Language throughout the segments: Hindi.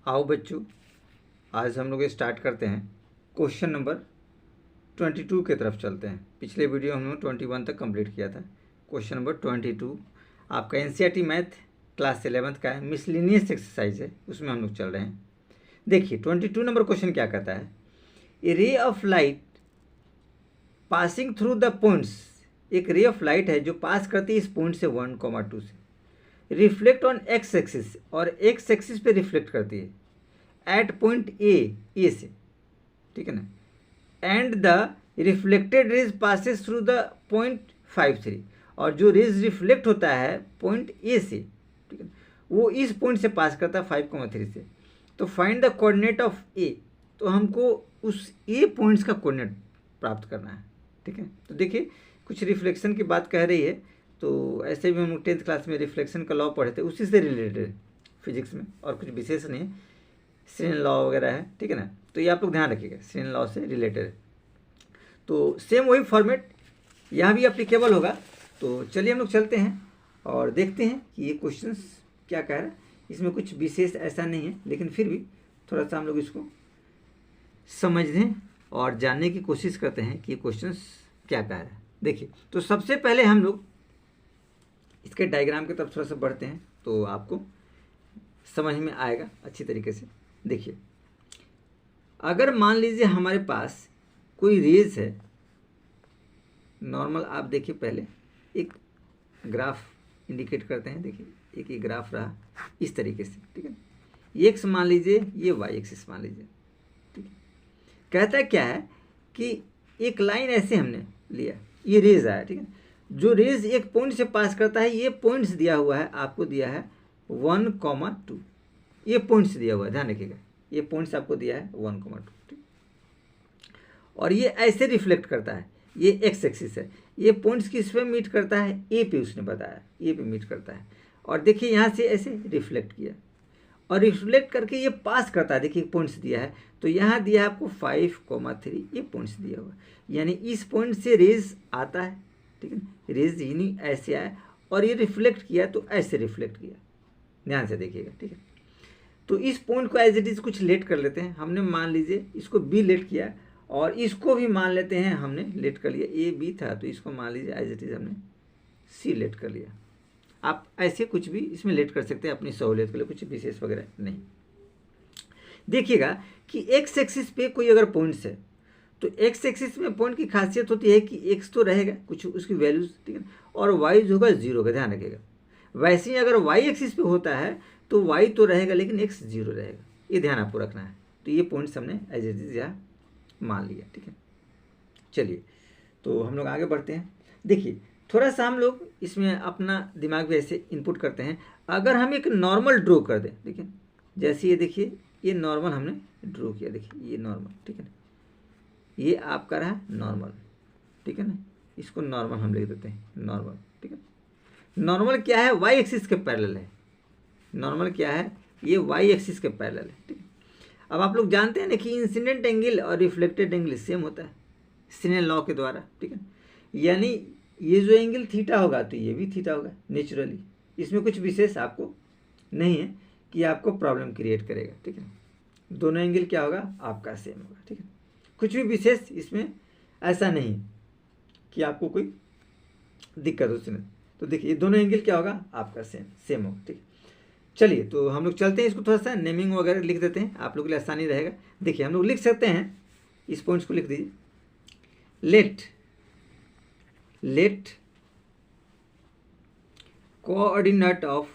आओ बच्चों, आज हम लोग स्टार्ट करते हैं क्वेश्चन नंबर 22 की तरफ चलते हैं। पिछले वीडियो हम लोग 21 तक कंप्लीट किया था। क्वेश्चन नंबर 22 आपका एनसीईआरटी मैथ क्लास 11th का है, मिसलिनियस एक्सरसाइज है, उसमें हम लोग चल रहे हैं। देखिए 22 नंबर क्वेश्चन क्या कहता है, a ray of light passing through the points, एक रे ऑफ लाइट है जो पास करती है इस पॉइंट से 1, 2 से, रिफ्लेक्ट ऑन एक्स एक्सिस, और एक्स एक्सिस पे रिफ्लेक्ट करती है एट पॉइंट ए से, ठीक है ना, and the reflected raise passes through the point 5, 3, और जो रेज रिफ्लेक्ट होता है पॉइंट ए से, ठीक है, वो इस पॉइंट से पास करता है 5, 3 से। तो फाइंड द कोऑर्डिनेट ऑफ ए, तो हमको उस ए पॉइंट्स का कोऑर्डिनेट प्राप्त करना है, ठीक है। तो देखिए कुछ रिफ्लेक्शन की बात कह रही है, तो ऐसे भी हम 10th क्लास में रिफ्लेक्शन का लॉ पढ़े थे, उसी से रिलेटेड फिजिक्स में, और कुछ विशेष नहीं है, श्रेन लॉ वगैरह है, ठीक है ना। तो ये आप लोग ध्यान रखिएगा, श्रेन लॉ से रिलेटेड है। तो सेम वही फॉर्मेट यहाँ भी अप्लीकेबल होगा। तो चलिए हम लोग चलते हैं और देखते हैं कि ये क्वेश्चंस क्या कह रहा है। इसमें कुछ विशेष ऐसा नहीं है, लेकिन फिर भी थोड़ा सा हम लोग इसको समझने और जानने की कोशिश करते हैं कि ये क्वेश्चंस क्या कह रहा है। देखिए तो सबसे पहले हम लोग इसके डायग्राम की तरफ थोड़ा सा बढ़ते हैं, तो आपको समझ में आएगा अच्छी तरीके से। देखिए अगर मान लीजिए हमारे पास कोई रेज है नॉर्मल, आप देखिए पहले एक ग्राफ इंडिकेट करते हैं। देखिए एक ये ग्राफ रहा इस तरीके से, ठीक है, ये एक्स मान लीजिए, ये वाई एक्सिस मान लीजिए, ठीक है। कहता है क्या है कि एक लाइन ऐसे हमने लिया, ये रेज आया, ठीक है, जो रेज एक पॉइंट से पास करता है, ये पॉइंट्स दिया हुआ है, आपको दिया है 1, 2, ये पॉइंट्स दिया हुआ है, ध्यान रखिएगा, ये पॉइंट्स आपको दिया है 1, 2, ठीक। और ये ऐसे रिफ्लेक्ट करता है, ये एक्स एक्सिस है, ये पॉइंट्स किस पे मीट करता है, ए पे, उसने बताया ए पे मीट करता है। और देखिए यहाँ से ऐसे रिफ्लेक्ट किया और रिफ्लेक्ट करके ये पास करता है, देखिए पॉइंट्स दिया है, तो यहाँ दिया है आपको 5, 3, ये पॉइंट्स दिया हुआ है, यानी इस पॉइंट से रेज आता है, ठीक है, रेज ही नहीं ऐसे आया, और ये रिफ्लेक्ट किया तो ऐसे रिफ्लेक्ट किया, ध्यान से देखिएगा, ठीक है। तो इस पॉइंट को एज इट इज कुछ लेट कर लेते हैं, हमने मान लीजिए इसको बी लेट किया, और इसको भी मान लेते हैं हमने लेट कर लिया, ए बी था तो इसको मान लीजिए एज इट इज हमने सी लेट कर लिया। आप ऐसे कुछ भी इसमें लेट कर सकते हैं अपनी सहूलियत के लिए, कुछ विशेष वगैरह नहीं। देखिएगा कि एक्स एक्सिस पे कोई अगर पॉइंट्स है, तो एक्स एक्सिस में पॉइंट की खासियत होती है कि एक्स तो रहेगा कुछ उसकी वैल्यूज, ठीक है, और वाई होगा 0 का, ध्यान रखिएगा। वैसे ही अगर वाई एक्सिस पे होता है तो वाई तो रहेगा लेकिन एक्स 0 रहेगा, ये ध्यान आपको रखना है। तो ये पॉइंट्स हमने एज इट इज यहाँ मान लिया, ठीक है। चलिए तो हम लोग आगे बढ़ते हैं। देखिए थोड़ा सा हम लोग इसमें अपना दिमाग भी ऐसे इनपुट करते हैं। अगर हम एक नॉर्मल ड्रॉ कर दें, देखिए जैसे ये देखिए, ये नॉर्मल हमने ड्रॉ किया, देखिए ये नॉर्मल, ठीक है ना, ये आपका रहा नॉर्मल, ठीक है ना, इसको नॉर्मल हम लिख देते हैं, नॉर्मल, ठीक है। नॉर्मल क्या है, वाई एक्सिस के पैरेलल है, नॉर्मल क्या है, ये वाई एक्सिस के पैरेलल है, ठीक है। अब आप लोग जानते हैं ना कि इंसिडेंट एंगल और रिफ्लेक्टेड एंगल सेम होता है स्नेल लॉ के द्वारा, ठीक है। यानी ये जो एंगल थीटा होगा तो ये भी थीटा होगा नेचुरली, इसमें कुछ विशेष आपको नहीं है कि आपको प्रॉब्लम क्रिएट करेगा, ठीक है। दोनों एंगल क्या होगा, आपका सेम होगा, ठीक है। कुछ भी विशेष इसमें ऐसा नहीं कि आपको कोई दिक्कत हो उसमें। तो देखिए ये दोनों एंगल क्या होगा, आपका सेम होगा, ठीक है। चलिए तो हम लोग चलते हैं, इसको थोड़ा सा नेमिंग वगैरह लिख देते हैं, आप लोग के लिए आसानी रहेगा। देखिए हम लोग लिख सकते हैं, इस पॉइंट्स को लिख दीजिए, let coordinate of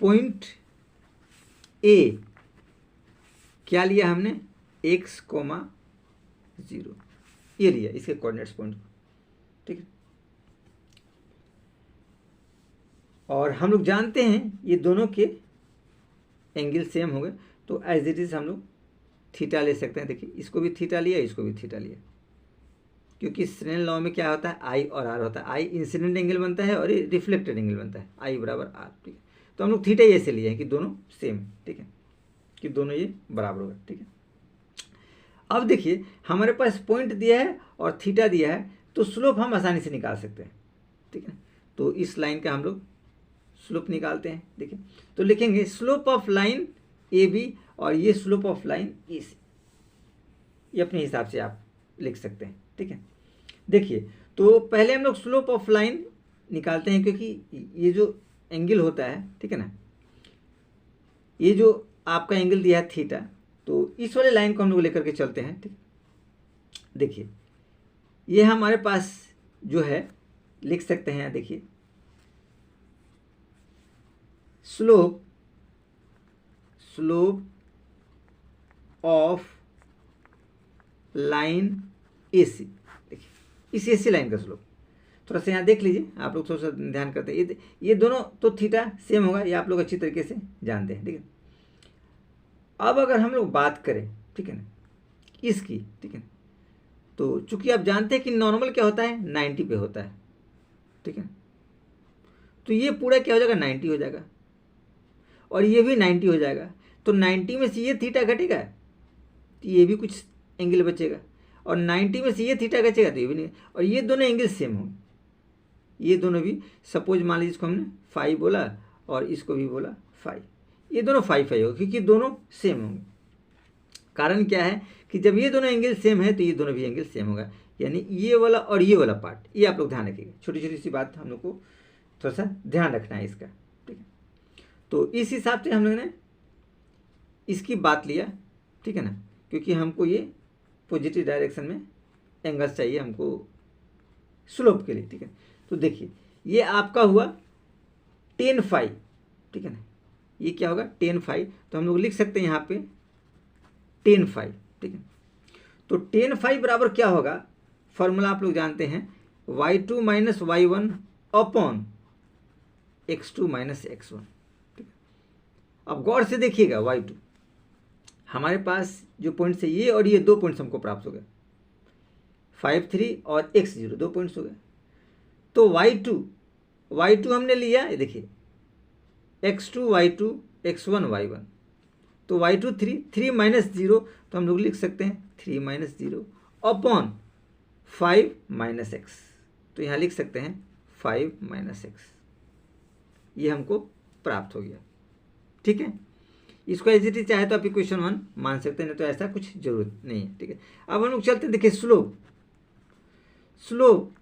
point A, क्या लिया हमने, x, 0, ये लिया इसके कोऑर्डिनेट्स पॉइंट को, ठीक है। और हम लोग जानते हैं ये दोनों के एंगल सेम हो गए, तो एज इट इज हम लोग थीटा ले सकते हैं। देखिए इसको भी थीटा लिया, इसको भी थीटा लिया, क्योंकि स्नेल लॉ में क्या होता है, आई और आर होता है, आई इंसिडेंट एंगल बनता है और ये रिफ्लेक्टेड एंगल बनता है, आई बराबर आर, ठीक है। तो हम लोग थीटा ऐसे लिए हैं कि दोनों सेम, ठीक है, कि दोनों ये बराबर होगा, ठीक है। अब देखिए हमारे पास पॉइंट दिया है और थीटा दिया है, तो स्लोप हम आसानी से निकाल सकते हैं, ठीक है। तो इस लाइन का हम लोग स्लोप निकालते हैं। देखिए, तो लिखेंगे slope of line A B और ये slope of line A C, ये अपने हिसाब से आप लिख सकते हैं, ठीक है। देखिए, तो पहले हम लोग स्लोप ऑफ लाइन निकालते हैं, क्योंकि ये जो एंगल होता है, ठीक है ना, ये जो आपका एंगल दिया है थीटा, तो इस वाले लाइन को हम लोग लेकर के चलते हैं, ठीक। देखिए, ये हमारे पास जो है लिख सकते हैं, देखिए स्लोप ऑफ लाइन ए सी। देखिए, इस ए सी लाइन का स्लोप थोड़ा सा यहाँ देख लीजिए, आप लोग थोड़ा सा ध्यान करते हैं। ये दोनों तो थीटा सेम होगा, ये आप लोग अच्छी तरीके से जानते हैं, ठीक है। अब अगर हम लोग बात करें, ठीक है ना, इसकी, ठीक है, तो चूंकि आप जानते हैं कि नॉर्मल क्या होता है, 90 पे होता है, ठीक है। तो ये पूरा क्या हो जाएगा, 90 हो जाएगा, और ये भी 90 हो जाएगा। तो 90 में से ये थीटा घटेगा तो ये भी कुछ एंगल बचेगा, और 90 में से ये थीटा घटेगा तो ये भी नहीं, और ये दोनों एंगल सेम होंगे। ये दोनों भी, सपोज मान लीजिए इसको हमने 5 बोला और इसको भी बोला 5, ये दोनों 5 होगा, क्योंकि दोनों सेम होंगे। कारण क्या है कि जब ये दोनों एंगल सेम है तो ये दोनों भी एंगल सेम होगा, यानी ये वाला और ये वाला पार्ट, ये आप लोग ध्यान रखिएगा। छोटी छोटी सी बात हम लोग को थोड़ा सा ध्यान रखना है इसका, ठीक है। तो इस हिसाब से हम लोग ने इसकी बात लिया, ठीक है ना, क्योंकि हमको ये पॉजिटिव डायरेक्शन में एंगल्स चाहिए हमको स्लोप के लिए, ठीक है। तो देखिए, ये आपका हुआ 10 फाई, ठीक है ना, ये क्या होगा 10 फाई, तो हम लोग लिख सकते हैं यहाँ पे 10 फाई, ठीक है। तो 10 फाई बराबर क्या होगा, फॉर्मूला आप लोग जानते हैं, y2 minus y1 upon x2 minus x1, ठीक है। अब गौर से देखिएगा, y2 हमारे पास जो पॉइंट्स है ये और ये 2 पॉइंट्स हमको प्राप्त हो गए, 5 3 और x0 2 पॉइंट्स हो गए। तो y2 हमने लिया, ये देखिए x2 y2 x1 y1, तो y2 3 माइनस 0, तो हम लोग लिख सकते हैं 3 माइनस 0 अपॉन 5 माइनस एक्स, तो यहाँ लिख सकते हैं 5 माइनस एक्स, ये हमको प्राप्त हो गया, ठीक है। इसको एज इट इज चाहे तो आप इक्वेशन 1 मान सकते हैं, नहीं तो ऐसा कुछ जरूरत नहीं है, ठीक है। अब हम लोग चलते हैं, देखिए स्लोप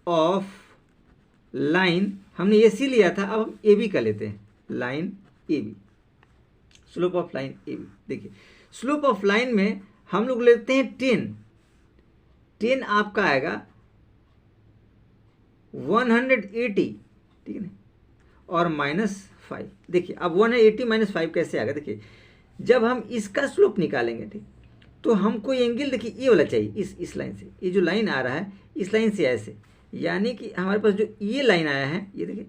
ऑफ लाइन हमने ए सी लिया था, अब हम ए बी का लेते हैं, line A B, slope of line A B. देखिए, स्लोप ऑफ लाइन में हम लोग लेते हैं 10 आपका आएगा 180, ठीक है ना, और -5। देखिए, अब 180 माइनस 5 कैसे आएगा, देखिए जब हम इसका स्लोप निकालेंगे, ठीक, तो हमको एंगल देखिए ये वाला चाहिए, इस लाइन से, ये जो लाइन आ रहा है इस लाइन से ऐसे, यानी कि हमारे पास जो ये लाइन आया है, ये देखिए,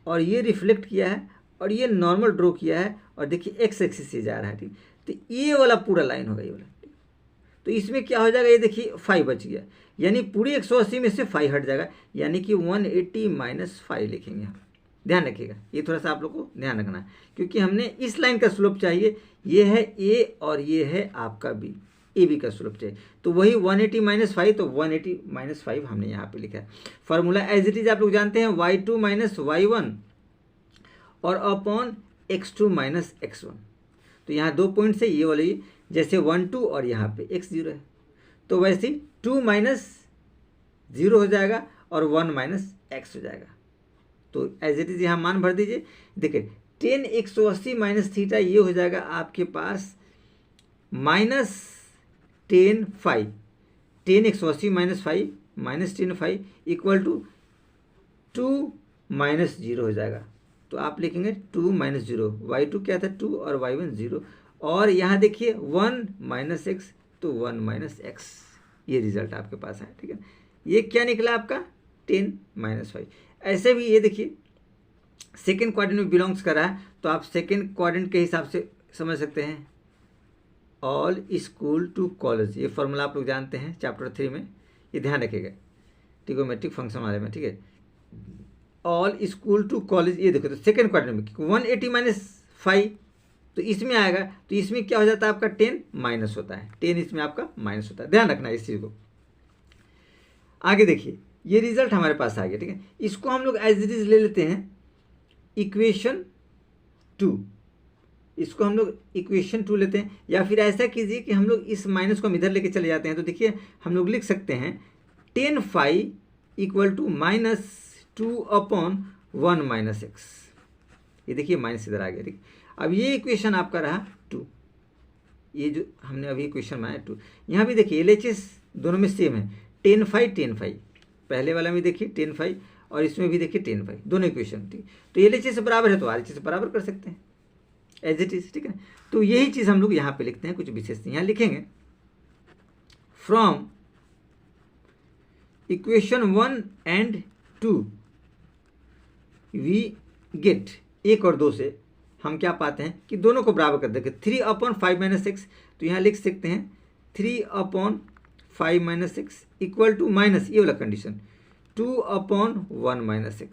और ये रिफ्लेक्ट किया है और ये नॉर्मल ड्रॉ किया है, और देखिए एक्स एक्सिस से जा रहा है, ठीक। तो ये वाला पूरा लाइन होगा, ये वाला, ठीक। तो इसमें क्या हो जाएगा, ये देखिए 5 बच गया, यानी पूरी 180 में से 5 हट जाएगा, यानी कि 180 माइनस 5 लिखेंगे हम। ध्यान रखिएगा, ये थोड़ा सा आप लोग को ध्यान रखना है, क्योंकि हमने इस लाइन का स्लोप चाहिए, ये है ए और ये है आपका बी, ए बी का स्लोप चाहिए, तो वही 180 माइनस 5, तो 180 माइनस 5 हमने यहाँ पे लिखा है। फार्मूला एज इट इज आप लोग जानते हैं, y2 माइनस y1 और अपॉन x2 माइनस x1, तो यहाँ 2 पॉइंट्स है, ये वाले जैसे 1 2 और यहाँ पे x0 है, तो वैसे 2 माइनस 0 हो जाएगा और 1 माइनस x हो जाएगा। तो एज इट इज यहाँ मान भर दीजिए। देखिए 10 180 माइनस थीटा, ये हो जाएगा आपके पास -10 5, 10 180 minus 5 minus 10 5 equal to 2 minus 0 हो जाएगा, तो आप लिखेंगे 2 माइनस 0, y2 क्या था 2 और y1 0, और यहाँ देखिए 1 माइनस एक्स, तो 1 माइनस एक्स, ये रिजल्ट आपके पास है, ठीक है। ये क्या निकला आपका 10 माइनस 5। ऐसे भी ये देखिए सेकेंड क्वाड्रेंट में बिलोंग्स कर रहा है, तो आप सेकेंड क्वाड्रेंट के हिसाब से समझ सकते हैं, ऑल स्कूल टू कॉलेज, ये फॉर्मूला आप लोग जानते हैं चैप्टर 3 में, ये ध्यान रखिएगा ट्रिगोनोमेट्रिक फंक्शन वाले में, ठीक है। ऑल स्कूल टू कॉलेज, ये देखो तो सेकेंड क्वाड्रेंट में 180 माइनस 5, तो इसमें आएगा, तो इसमें क्या हो जाता है आपका 10 माइनस होता है, 10 इसमें आपका माइनस होता है, ध्यान रखना इस चीज़ को। आगे देखिए, ये रिजल्ट हमारे पास आ गया, ठीक है। इसको हम लोग एज इट इज ले लेते हैं इक्वेशन 2, इसको हम लोग इक्वेशन 2 लेते हैं, या फिर ऐसा कीजिए कि हम लोग इस माइनस को हम इधर लेके चले जाते हैं। तो देखिए हम लोग लिख सकते हैं tan phi equal to -2/1 - x। ये देखिए माइनस इधर आ गया, ठीक। अब ये इक्वेशन आपका रहा 2, ये जो हमने अभी इक्वेशन बनाया 2। यहाँ भी देखिए LHS दोनों में सेम है, tan phi, पहले वाला में देखिए tan phi और इसमें भी देखिए tan phi, दोनों इक्वेशन, ठीक। तो LHS से बराबर है तो RHS से बराबर कर सकते हैं एज इट इज, ठीक है। तो यही चीज़ हम लोग यहाँ पे लिखते हैं, कुछ विशेष यहाँ लिखेंगे from equation 1 and 2 we get, 1 और 2 से हम क्या पाते हैं कि दोनों को बराबर कर देंगे 3/5 - x। तो यहाँ लिख सकते हैं 3/5 - x इक्वल टू माइनस ये वाला कंडीशन 2/1 - x,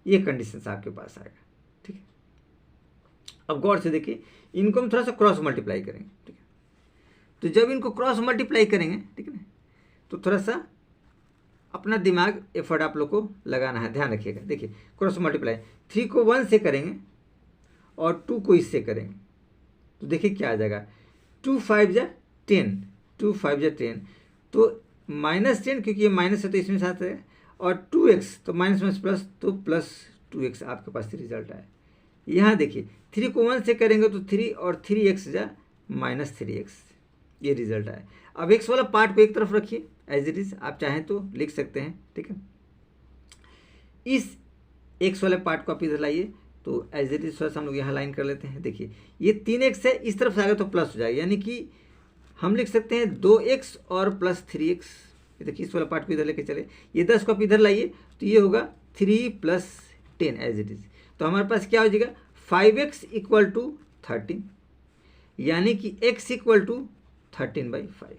ये कंडीशन आपके पास आएगा, ठीक है। अब गौर से देखिए, इनको हम थोड़ा सा क्रॉस मल्टीप्लाई करेंगे, ठीक है। तो जब इनको क्रॉस मल्टीप्लाई करेंगे, ठीक है ना, तो थोड़ा सा अपना दिमाग एफर्ट आप लोग को लगाना है, ध्यान रखिएगा। देखिए क्रॉस मल्टीप्लाई 3 को 1 से करेंगे और 2 को इससे करेंगे, तो देखिए क्या आ जाएगा 2 5 जा 10, 2 5 जा 10, तो -10, क्योंकि ये माइनस है तो इसमें साथ है, और 2x तो माइनस में प्लस, तो +2x आपके पास रिजल्ट आए। यहाँ देखिए 3 को 1 से करेंगे तो 3 और 3x जा -3x, ये रिजल्ट आए। अब x वाला पार्ट को एक तरफ रखिए एज इट इज, आप चाहें तो लिख सकते हैं, ठीक है। इस x वाले पार्ट को आप इधर लाइए, तो एज इट इज थोड़ा सा हम लोग यहाँ लाइन कर लेते हैं। देखिए ये 3x है, इस तरफ से आएगा तो प्लस हो जाएगा, यानी कि हम लिख सकते हैं 2x और +3x। ये देखिए इस वाला पार्ट को इधर लेके चले, ये 10 को आप इधर लाइए तो ये होगा 3 + 10 एज इट इज। तो हमारे पास क्या हो जाएगा 5x इक्वल टू 13, यानी कि x इक्वल टू 13/5।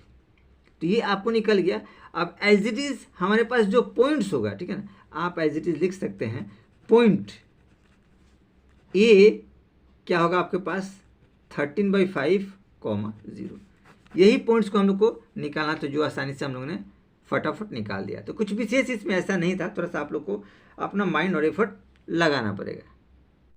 तो ये आपको निकल गया। अब एज इट इज हमारे पास जो पॉइंट्स होगा, ठीक है ना, आप एज इट इज लिख सकते हैं पॉइंट ए क्या होगा आपके पास 13/5, 0। यही पॉइंट्स को हम लोग को निकालना, तो जो आसानी से हम लोगों ने फटाफट निकाल दिया। तो कुछ विशेष इसमें ऐसा नहीं था, थोड़ा सा आप लोग को अपना माइंड और एफर्ट लगाना पड़ेगा।